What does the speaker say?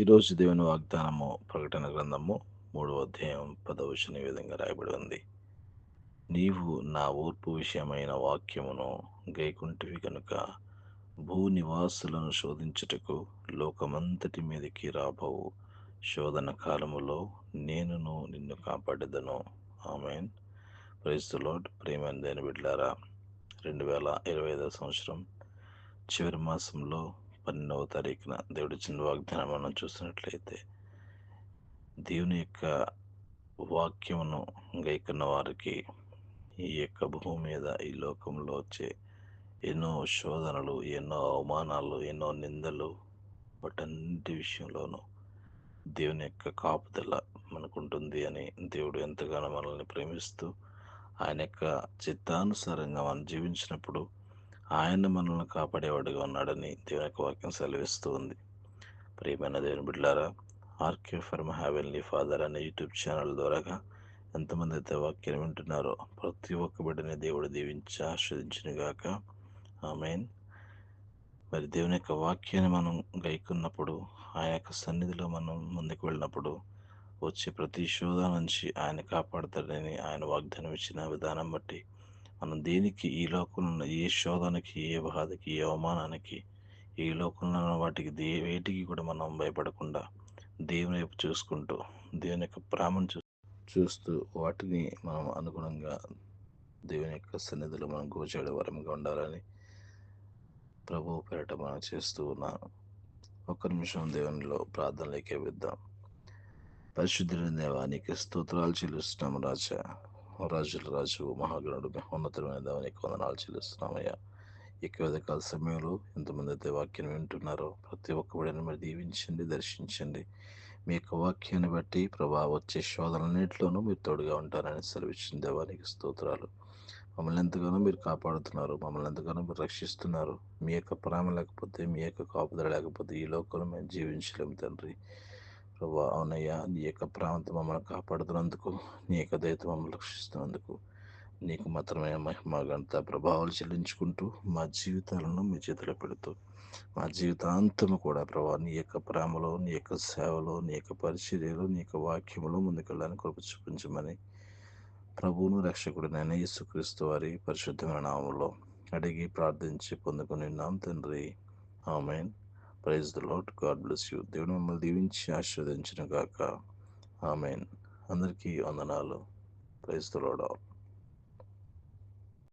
ఈరోజు దేవుని వాగ్దానము ప్రకటన గ్రంథము 3వ అధ్యాయం 10వ వచనం ఈ విధంగా రాయబడి ఉంది. నీవు నా ఓర్పు విషయమైన వాక్యమును గైకుంటివి కనుక భూనివాసులను శోధించుటకు లోకమంతటి మీదకి రాబోవు శోధన కాలములో నేనును నిన్ను కాపాడెదను. ఆమేన్. Praise the Lord. ప్రియమైన దేవుని బిడ్డలారా, 2025 చివరి మాసంలో 12వ తారీఖున దేవుడిచ్చిన వాగ్దానం మనం చూసినట్లయితే, దేవుని యొక్క వాక్యమును గైకొన్న వారికి ఈ యొక్క భూమి మీద, ఈ లోకంలో వచ్చే ఎన్నో శోధనలు, ఎన్నో అవమానాలు, ఎన్నో నిందలు, వాటన్నిటి విషయంలోనూ దేవుని యొక్క కాపుదల మనకుంటుంది అని దేవుడు ఎంతగానో మనల్ని ప్రేమిస్తూ ఆయన యొక్క చిత్తానుసారంగా మనం జీవించినప్పుడు ఆయన మనల్ని కాపాడేవాడుగా ఉన్నాడని దేవుని యొక్క వాక్యం సెలవిస్తూ ఉంది. ప్రియమైన దేవుని బిడ్డలారా, RK for my heavenly father అనే యూట్యూబ్ ఛానల్ ద్వారాగా ఎంతమంది అయితే వాక్యం వింటున్నారో ప్రతి ఒక్క బిడ్డని దేవుడు దీవించి ఆస్వాదించును గాక. ఆమేన్. మరి దేవుని యొక్క వాక్యాన్ని మనం గైకున్నప్పుడు, ఆయన యొక్క సన్నిధిలో మనం ముందుకు వెళ్ళినప్పుడు వచ్చే ప్రతి శోధన నుంచి ఆయన కాపాడతాడని ఆయన వాగ్దానం ఇచ్చిన విధానం బట్టి మనం దేనికి, ఈ లోకంలో ఏ శోధనకి, ఏ బాధకి, ఏ అవమానానికి, ఈ లోకంలో ఉన్న వాటికి వేటికి కూడా మనం భయపడకుండా దేవుని వైపు చూసుకుంటూ, దేవుని యొక్క ప్రేమను చూస్తూ వాటిని మనం అనుగుణంగా దేవుని యొక్క సన్నిధిలో మనం గోచాడే వరంగా ఉండాలని ప్రభు పేరట మనం చేస్తూ ఉన్నాను. ఒక్క నిమిషం దేవునిలో ప్రార్థనలోకి వెళ్దాం. పరిశుద్ధులైన దేవా, నీకు స్తోత్రాలు చెల్లిస్తున్నాము రాజా. రాజుల రాజు, మహాగణుడు, ఉన్నతమైన దేవా, నీకు వందనాలు చెల్లిస్తున్నామయ్యా. ఎక్కువ కాల సమయంలో ఎంతమంది అయితే వాక్యం వింటున్నారో ప్రతి ఒక్క బిడ్డని మరి దీవించండి, దర్శించండి. మీ యొక్క వాక్యాన్ని బట్టి ప్రభా వచ్చే శోధనన్నింటిలోనూ మీరు తోడుగా ఉంటారని సెలవిచ్చిన దేవా, నీకు స్తోత్రాలు. మమ్మల్ని ఎంతగానో మీరు కాపాడుతున్నారు, మమ్మల్ని ఎంతగానో మీరు రక్షిస్తున్నారు. మీ యొక్క ప్రేమ లేకపోతే, మీ యొక్క కాపుదల లేకపోతే ఈ లోకంలో మేము జీవించలేము తండ్రి. ప్రభా అవునయ్యా, నీ యొక్క ప్రేమతో మమ్మల్ని కాపాడుతున్నందుకు, నీ యొక్క దయతో మమ్మల్ని రక్షిస్తున్నందుకు నీకు మాత్రమే మహిమ, ఘనత, ప్రభావాలు చెల్లించుకుంటూ మా జీవితాలను మీ చేతిలో పెడుతూ మా జీవితాంతము కూడా ప్రభా నీ యొక్క ప్రేమలో, నీ యొక్క సేవలో, నీ యొక్క పరిచర్యలో, నీ యొక్క వాక్యములో ముందుకెళ్ళడానికి కృప చూపించమని ప్రభువును రక్షకుడినైన యేసుక్రీస్తు వారి పరిశుద్ధమైన నామములో అడిగి ప్రార్థించి పొందుకునిన్నాం తండ్రి. ఆమేన్. Praise the Lord. God bless you. దేవుడు మమ్మల్ని దీవించి ఆశీర్వదించిన గాక. ఆమేన్. అందరికీ వందనాలు. Praise the Lord all.